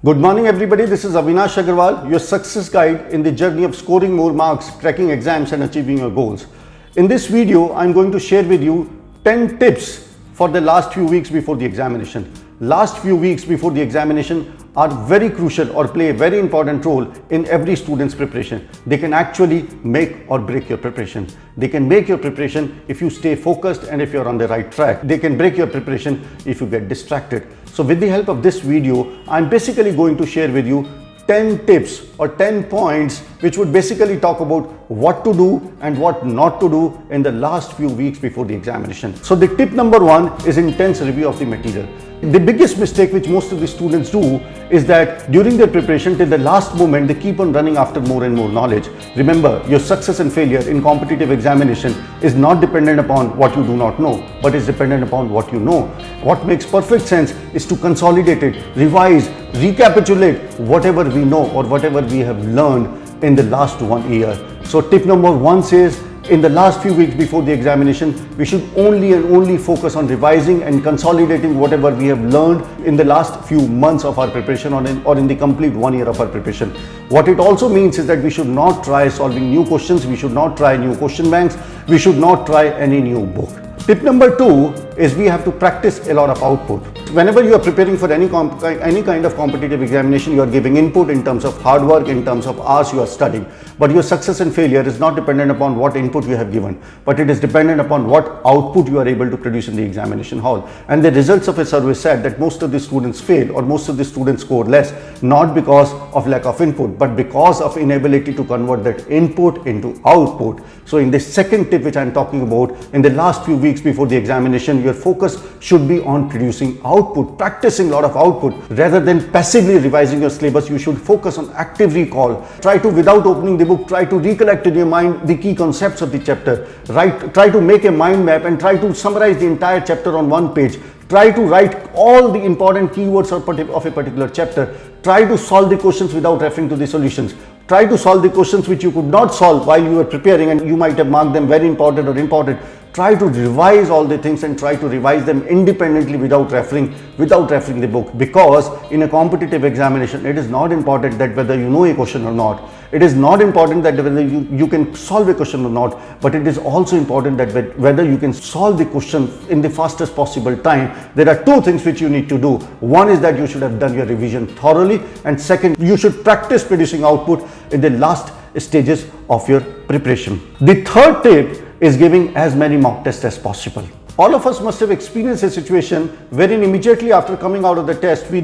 Good morning everybody, this is Avinash Agarwal, your success guide in the journey of scoring more marks, cracking exams and achieving your goals. In this video, I'm going to share with you 10 tips for the last few weeks before the examination. Last few weeks before the examination are very crucial or play a very important role in every student's preparation. They can actually make or break your preparation. They can make your preparation if you stay focused and if you're on the right track. They can break your preparation if you get distracted. So with the help of this video, I'm basically going to share with you 10 tips or 10 points which would basically talk about what to do and what not to do in the last few weeks before the examination. So the tip number one is intense review of the material. The biggest mistake which most of the students do is that during their preparation till the last moment they keep on running after more and more knowledge. Remember, your success and failure in competitive examination is not dependent upon what you do not know, but is dependent upon what you know. What makes perfect sense is to consolidate it, revise, recapitulate whatever we know or whatever we have learned in the last 1 year. So tip number one says, in the last few weeks before the examination, we should only and only focus on revising and consolidating whatever we have learned in the last few months of our preparation or in the complete 1 year of our preparation. What it also means is that we should not try solving new questions, we should not try new question banks, we should not try any new book. Tip number two is we have to practice a lot of output. Whenever you are preparing for any kind of competitive examination, you are giving input in terms of hard work, in terms of hours you are studying. But your success and failure is not dependent upon what input you have given, but it is dependent upon what output you are able to produce in the examination hall. And the results of a survey said that most of the students fail or most of the students score less, not because of lack of input, but because of inability to convert that input into output. So in the second tip which I am talking about, in the last few weeks before the examination, your focus should be on producing output, practicing a lot of output. Rather than passively revising your syllabus, you should focus on active recall. Try to, without opening the book, try to recollect in your mind the key concepts of the chapter. Try to make a mind map and try to summarize the entire chapter on one page. Try to write all the important keywords of a particular chapter. Try to solve the questions without referring to the solutions. Try to solve the questions which you could not solve while you were preparing and you might have marked them very important or important. Try to revise all the things and try to revise them independently without referring the book, because in a competitive examination it is not important that whether you know a question or not. It is not important that whether you can solve a question or not, but it is also important that whether you can solve the question in the fastest possible time. There are two things which you need to do. One is that you should have done your revision thoroughly, and second, you should practice producing output in the last stages of your preparation. The third tip is giving as many mock tests as possible. All of us must have experienced a situation wherein immediately after coming out of the test, we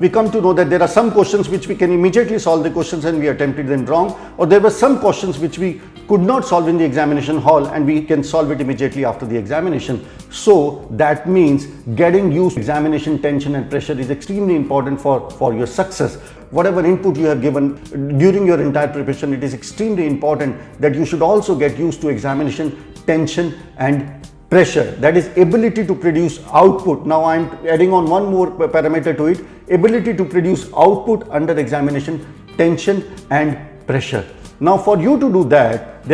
come to know that there are some questions which we can immediately solve the questions and we attempted them wrong, or there were some questions which we could not solve in the examination hall and we can solve it immediately after the examination. So that means getting used to examination tension and pressure is extremely important for your success. Whatever input you have given during your entire preparation, it is extremely important that you should also get used to examination tension and pressure, that is ability to produce output. Now I am adding on one more parameter to it, ability to produce output under examination tension and pressure. Now for you to do that,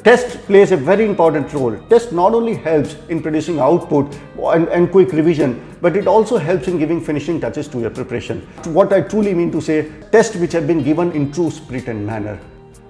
test plays a very important role. Test not only helps in producing output and quick revision, but it also helps in giving finishing touches to your preparation. What I truly mean to say, tests which have been given in true spirit and manner.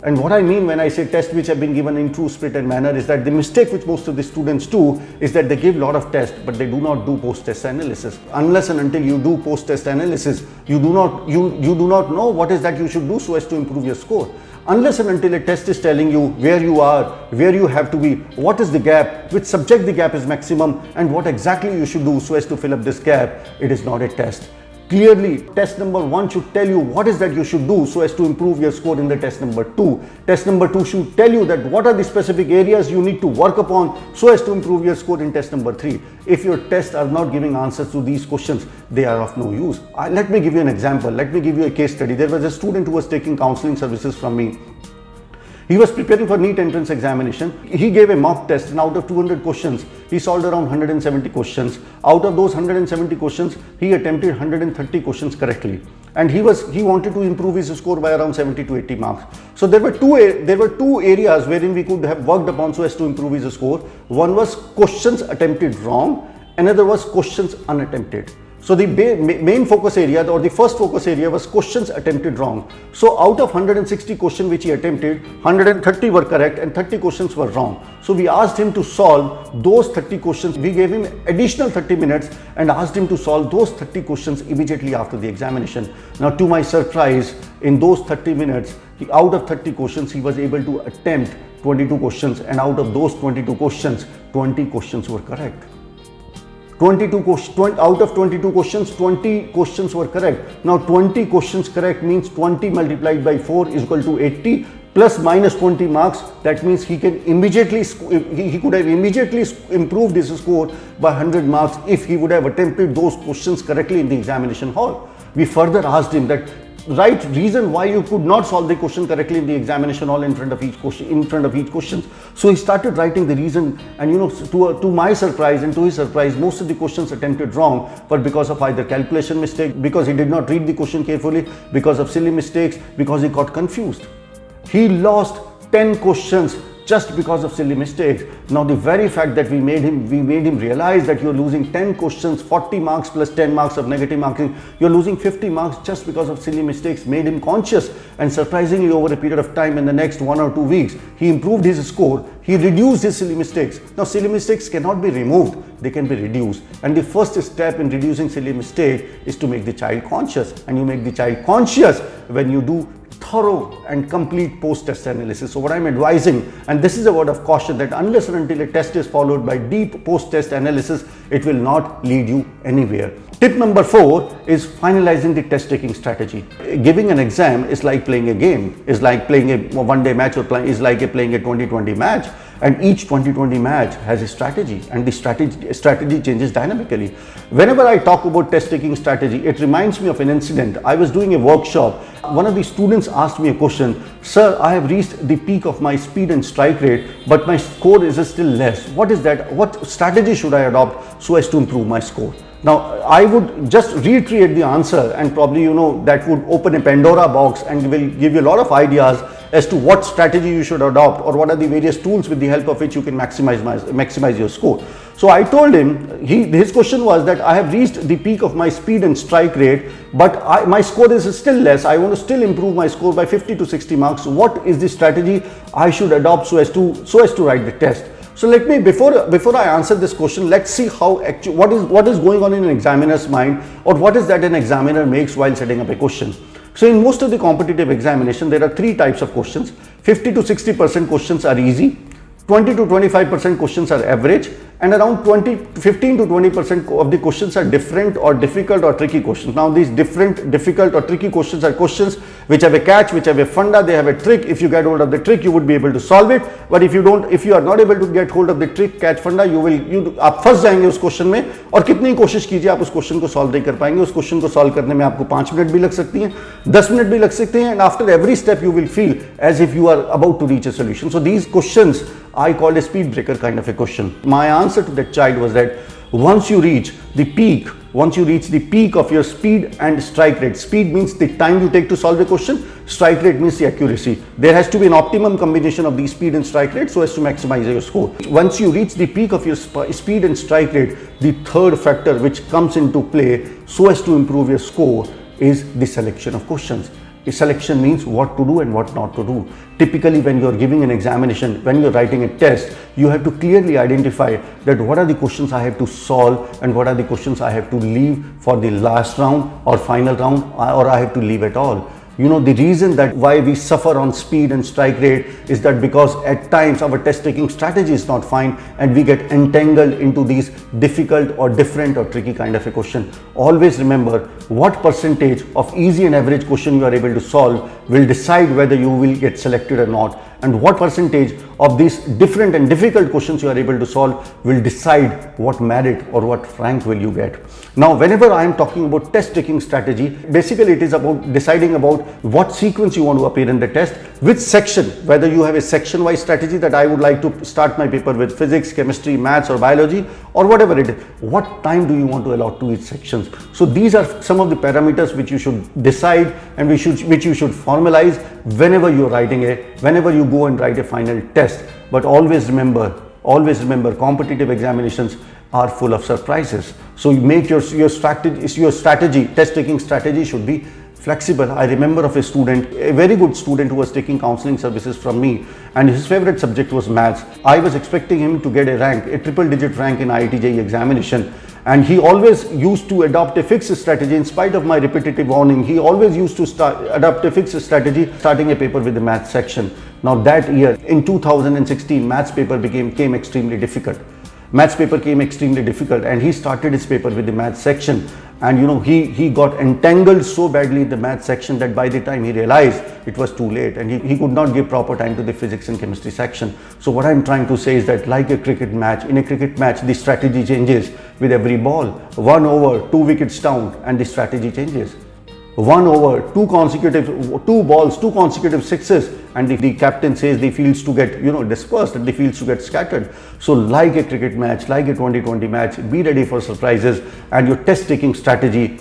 And what I mean when I say tests which have been given in true spirit and manner is that the mistake which most of the students do is that they give a lot of tests, but they do not do post-test analysis. Unless and until you do post-test analysis, you do not know what is that you should do so as to improve your score. Unless and until a test is telling you where you are, where you have to be, what is the gap, which subject the gap is maximum, and what exactly you should do so as to fill up this gap, it is not a test. Clearly, test number one should tell you what is that you should do so as to improve your score in the test number two. Test number two should tell you that what are the specific areas you need to work upon so as to improve your score in test number three. If your tests are not giving answers to these questions, they are of no use. Let me give you an example. Let me give you a case study. There was a student who was taking counseling services from me. He was preparing for NEET entrance examination. He gave a mock test, and out of 200 questions, he solved around 170 questions. Out of those 170 questions, he attempted 130 questions correctly. And he wanted to improve his score by around 70 to 80 marks. So there were two areas wherein we could have worked upon so as to improve his score. One was questions attempted wrong, another was questions unattempted. So the main focus area or the first focus area was questions attempted wrong. So out of 160 questions which he attempted, 130 were correct and 30 questions were wrong. So we asked him to solve those 30 questions. We gave him additional 30 minutes and asked him to solve those 30 questions immediately after the examination. Now to my surprise, in those 30 minutes, out of 30 questions, he was able to attempt 22 questions, and out of those 22 questions, 20 questions were correct. 22 questions, out of 22 questions, 20 questions were correct. Now 20 questions correct means 20 multiplied by 4 is equal to 80 plus minus 20 marks. That means he can immediately, he could have immediately improved his score by 100 marks if he would have attempted those questions correctly in the examination hall. We further asked him that right reason why you could not solve the question correctly in the examination hall in front of each question. So he started writing the reason, and to my surprise and to his surprise, most of the questions attempted wrong, but because of either calculation mistake, because he did not read the question carefully, because of silly mistakes, because he got confused. He lost 10 questions just because of silly mistakes. Now the very fact that we made him realize that you're losing 10 questions, 40 marks plus 10 marks of negative marking, you're losing 50 marks just because of silly mistakes, made him conscious. And surprisingly, over a period of time, in the next 1 or 2 weeks, he improved his score. He reduced his silly mistakes. Now silly mistakes cannot be removed, they can be reduced. And the first step in reducing silly mistake is to make the child conscious. And you make the child conscious when you do thorough and complete post-test analysis. So what I'm advising, and this is a word of caution, that unless and until a test is followed by deep post-test analysis, it will not lead you anywhere. Tip number 4 is finalizing the test taking strategy. Giving an exam is like playing a game, is like playing a one-day match, or is like playing a 2020 match. And each 2020 match has a strategy, and the strategy changes dynamically. Whenever I talk about test taking strategy, it reminds me of an incident. I was doing a workshop. One of the students asked me a question, "Sir, I have reached the peak of my speed and strike rate, but my score is still less. What is that? What strategy should I adopt so as to improve my score?" Now, I would just reiterate the answer, and probably that would open a Pandora box and will give you a lot of ideas as to what strategy you should adopt, or what are the various tools with the help of which you can maximize your score. So I told him, his question was that I have reached the peak of my speed and strike rate, but my score is still less. I want to still improve my score by 50 to 60 marks. What is the strategy I should adopt so as to write the test? So let me, before I answer this question, let's see how what is going on in an examiner's mind, or what is that an examiner makes while setting up a question. So in most of the competitive examination, there are 3 types of questions. 50 to 60% questions are easy, 20 to 25% questions are average, and around 15 to 20% of the questions are different or difficult or tricky questions. Now these different, difficult or tricky questions are questions which have a catch, which have a funda, they have a trick. If you get hold of the trick, you would be able to solve it. But if you are not able to get hold of the trick, catch, funda, आप फंस जाएंगे उस question में, और कितनी ही कोशिश कीजिए आप उस क्वेश्चन को सॉल्व नहीं कर पाएंगे. उस क्वेश्चन को सॉल्व करने में आपको 5 मिनट भी लग सकती हैं, 10 मिनट भी लग सकते हैं, and after every step you will feel as if you are about to reach a solution. So these questions I called a speed breaker kind of a question. My answer to that child was that once you reach the peak of your speed and strike rate, speed means the time you take to solve a question, strike rate means the accuracy. There has to be an optimum combination of the speed and strike rate so as to maximize your score. Once you reach the peak of your speed and strike rate, the third factor which comes into play so as to improve your score is the selection of questions. A selection means what to do and what not to do. Typically, when you are giving an examination, when you are writing a test, you have to clearly identify that what are the questions I have to solve and what are the questions I have to leave for the last round or final round, or I have to leave at all. The reason that why we suffer on speed and strike rate is that because at times our test taking strategy is not fine and we get entangled into these difficult or different or tricky kind of a question. Always remember what percentage of easy and average question you are able to solve will decide whether you will get selected or not, and what percentage of these different and difficult questions you are able to solve will decide what merit or what rank will you get. Now, whenever I am talking about test taking strategy, basically it is about deciding about what sequence you want to appear in the test, which section, whether you have a section wise strategy that I would like to start my paper with physics, chemistry, maths or biology, or whatever it is, what time do you want to allot to each sections. So these are some of the parameters which you should decide and which you should formalize whenever you are whenever you go and write a final test. But always remember, competitive examinations are full of surprises. So you make your strategy, test taking strategy should be flexible. I remember of a student, a very good student who was taking counseling services from me, and his favorite subject was maths. I was expecting him to get a rank, a triple digit rank in IIT JEE examination. And he always used to adopt a fixed strategy in spite of my repetitive warning. He always used to adopt a fixed strategy, starting a paper with the maths section. Now that year, in 2016, maths paper came extremely difficult. Maths paper came extremely difficult, and he started his paper with the maths section. And he got entangled so badly in the maths section that by the time he realized, it was too late, and he could not give proper time to the physics and chemistry section. So what I'm trying to say is that, like a cricket match, in a cricket match, the strategy changes with every ball. 1 over, 2 wickets down, and the strategy changes. 1 over, two balls, two consecutive sixes, and the captain says the fields to get dispersed and the fields to get scattered. So like a cricket match, like a 2020 match, be ready for surprises, and your test taking strategy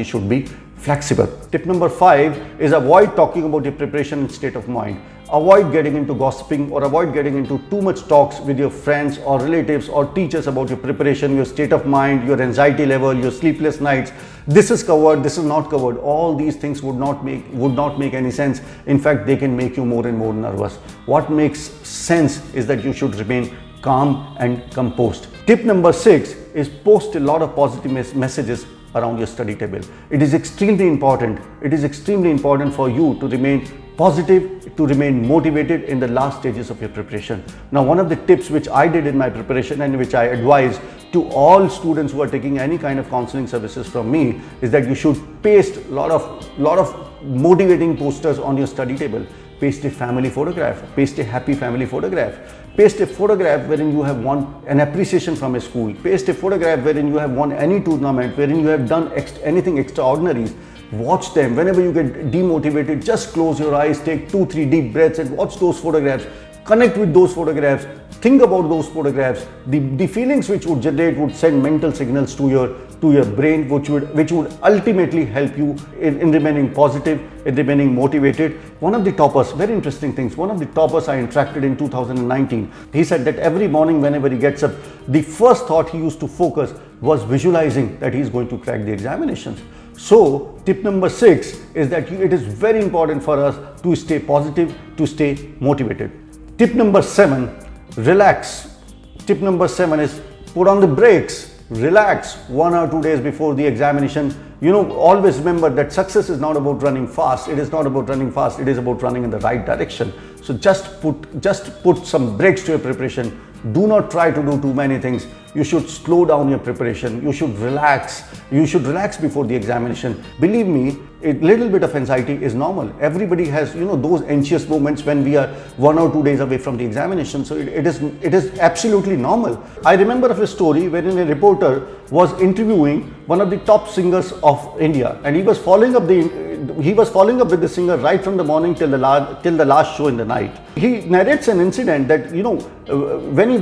should be flexible. Tip number 5 is avoid talking about your preparation and state of mind. Avoid getting into gossiping or avoid getting into too much talks with your friends or relatives or teachers about your preparation, your state of mind, your anxiety level, your sleepless nights. This is covered, this is not covered. All these things would not make any sense. In fact, they can make you more and more nervous. What makes sense is that you should remain calm and composed. Tip number 6 is post a lot of positive messages around your study table. It is extremely important. It is extremely important for you to remain positive, to remain motivated in the last stages of your preparation. Now, one of the tips which I did in my preparation and which I advise to all students who are taking any kind of counseling services from me is that you should paste a lot of motivating posters on your study table. Paste a family photograph, paste a happy family photograph, paste a photograph wherein you have won an appreciation from a school, paste a photograph wherein you have won any tournament, wherein you have done anything extraordinary. Watch them. Whenever you get demotivated, just close your eyes, take 2-3 deep breaths and watch those photographs. Connect with those photographs. Think about those photographs. The feelings which would generate would send mental signals to your brain, which would ultimately help you in remaining positive, in remaining motivated. One of the toppers, very interesting things, one of the toppers I interacted in 2019, he said that every morning whenever he gets up, the first thought he used to focus was visualizing that he's going to crack the examinations. So tip number 6 is that it is very important for us to stay positive, to stay motivated. Tip number 7, relax. Tip number 7 is put on the brakes. Relax 1 or 2 days before the examination. Always remember that success is not about running fast. It is not about running fast. It is about running in the right direction. So just put some brakes to your preparation. Do not try to do too many things. You should slow down your preparation. You should relax. You should relax before the examination. Believe me, a little bit of anxiety is normal. Everybody has, those anxious moments when we are 1 or 2 days away from the examination. So it is absolutely normal. I remember of a story wherein a reporter was interviewing one of the top singers of India, and he was following up with the singer right from the morning till the last show in the night. He narrates an incident that when he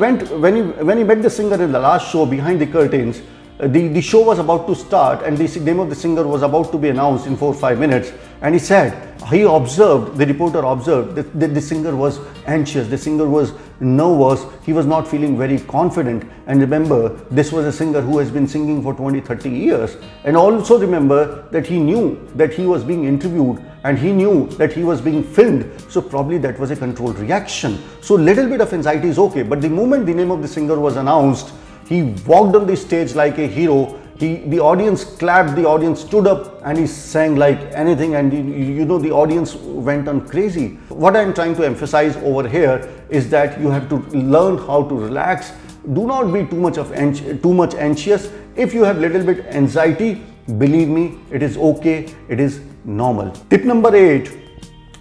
met the singer in the last show behind the curtains, the show was about to start and the name of the singer was about to be announced in 4 or 5 minutes, and he said the reporter observed that the singer was anxious, the singer was nervous, he was not feeling very confident. And remember, this was a singer who has been singing for 20-30 years. And also remember that he knew that he was being interviewed and he knew that he was being filmed. So probably that was a controlled reaction. So little bit of anxiety is okay, but the moment the name of the singer was announced, he walked on the stage like a hero. The audience clapped, the audience stood up, and he sang like anything, and the audience went on crazy. What I'm trying to emphasize over here is that you have to learn how to relax. Do not be too much anxious. If you have little bit anxiety, believe me, it is okay, it is normal. Tip number 8,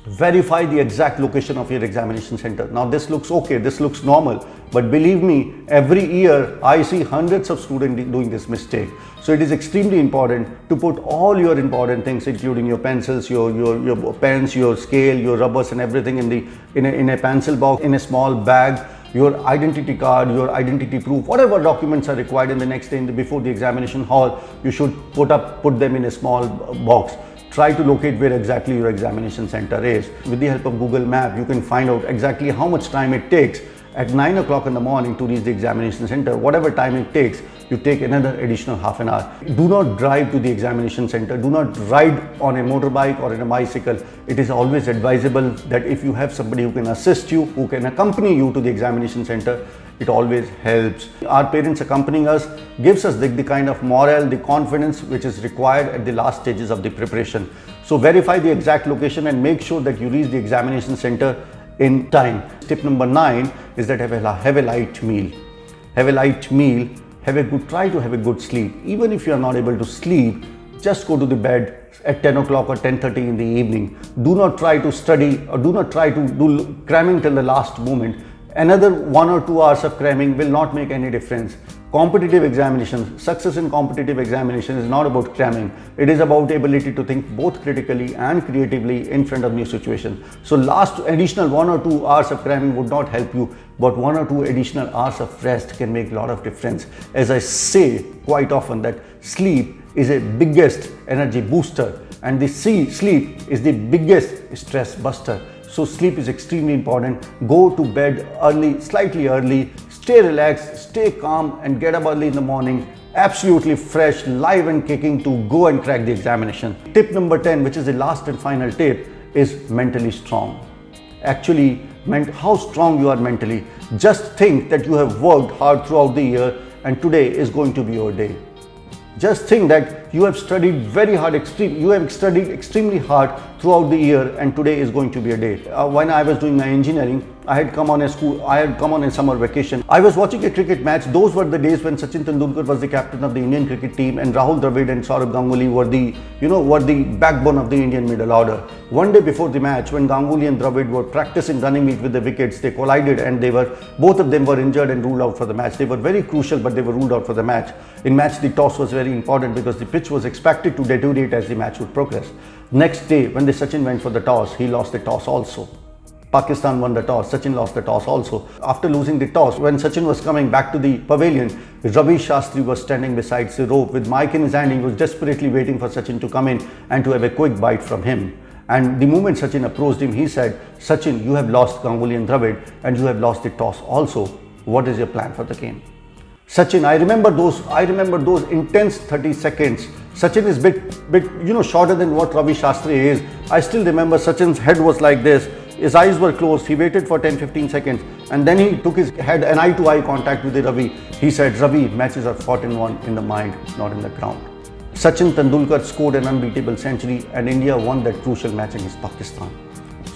verify the exact location of your examination center. Now this looks okay, this looks normal, but believe me, every year I see hundreds of students doing this mistake. So it is extremely important to put all your important things, including your pencils, your pens, your scale, your rubbers and everything in a pencil box, in a small bag. Your identity card, your identity proof, whatever documents are required in the next day before the examination hall, you should put them in a small box. Try to locate where exactly your examination center is. With the help of Google Map, you can find out exactly how much time it takes at 9 o'clock in the morning to reach the examination center. Whatever time it takes, you take another additional half an hour. Do not drive to the examination center. Do not ride on a motorbike or in a bicycle. It is always advisable that if you have somebody who can assist you, who can accompany you to the examination center, it always helps. Our parents accompanying us gives us the kind of morale, the confidence which is required at the last stages of the preparation. So verify the exact location and make sure that you reach the examination center in time. Tip number 9 is that have a light meal. Have a light meal, try to have a good sleep. Even if you are not able to sleep, just go to the bed at 10 o'clock or 10:30 in the evening. Do not try to study or do not try to do cramming till the last moment. Another 1 or 2 hours of cramming will not make any difference. Competitive examinations, success in competitive examination is not about cramming. It is about the ability to think both critically and creatively in front of new situations. So last additional 1 or 2 hours of cramming would not help you, but 1 or 2 additional hours of rest can make a lot of difference. As I say quite often that sleep is a biggest energy booster and the sleep is the biggest stress buster. So sleep is extremely important. Go to bed early, slightly early, stay relaxed, stay calm and get up early in the morning, absolutely fresh, live and kicking to go and crack the examination. Tip number 10, which is the last and final tip, is mentally strong. Actually, how strong you are mentally. Just think that you have worked hard throughout the year and today is going to be your day. Just think that you have studied very hard, you have studied extremely hard throughout the year and today is going to be a day. When I was doing my engineering, I had come on a summer vacation. I was watching a cricket match. Those were the days when Sachin Tendulkar was the captain of the Indian cricket team and Rahul Dravid and Saurabh Ganguly were the backbone of the Indian middle order. One day before the match, when Ganguly and Dravid were practicing running meet with the wickets, they collided and both of them were injured and ruled out for the match. They were very crucial, but they were ruled out for the match. In match, the toss was very important because the pitch was expected to deteriorate as the match would progress. Next day, when the Sachin went for the toss, he lost the toss also. Pakistan won the toss, Sachin lost the toss also. After losing the toss, when Sachin was coming back to the pavilion, Ravi Shastri was standing beside the rope with mic in his hand. He was desperately waiting for Sachin to come in and to have a quick bite from him. And the moment Sachin approached him, he said, "Sachin, you have lost Ganguly and Dravid and you have lost the toss also. What is your plan for the game?" Sachin, I remember those intense 30 seconds. Sachin is bit shorter than what Ravi Shastri is. I still remember Sachin's head was like this. His eyes were closed. He waited for 10-15 seconds and then he took his head an eye-to-eye contact with the Ravi. He said, "Ravi, matches are fought and won in the mind, not in the ground." Sachin Tendulkar scored an unbeatable century and India won that crucial match against Pakistan.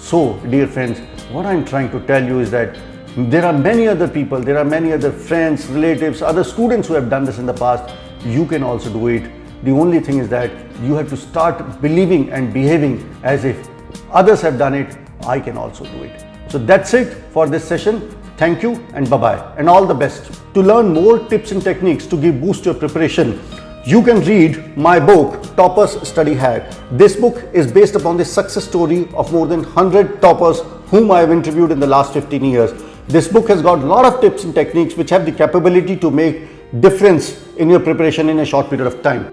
So, dear friends, what I'm trying to tell you is that there are many other people, there are many other friends, relatives, other students who have done this in the past. You can also do it. The only thing is that you have to start believing and behaving as if others have done it. I can also do it. So that's it for this session. Thank you and bye-bye and all the best. To learn more tips and techniques to give boost to your preparation, you can read my book, Toppers Study Hack. This book is based upon the success story of more than 100 toppers whom I have interviewed in the last 15 years. This book has got a lot of tips and techniques which have the capability to make difference in your preparation in a short period of time.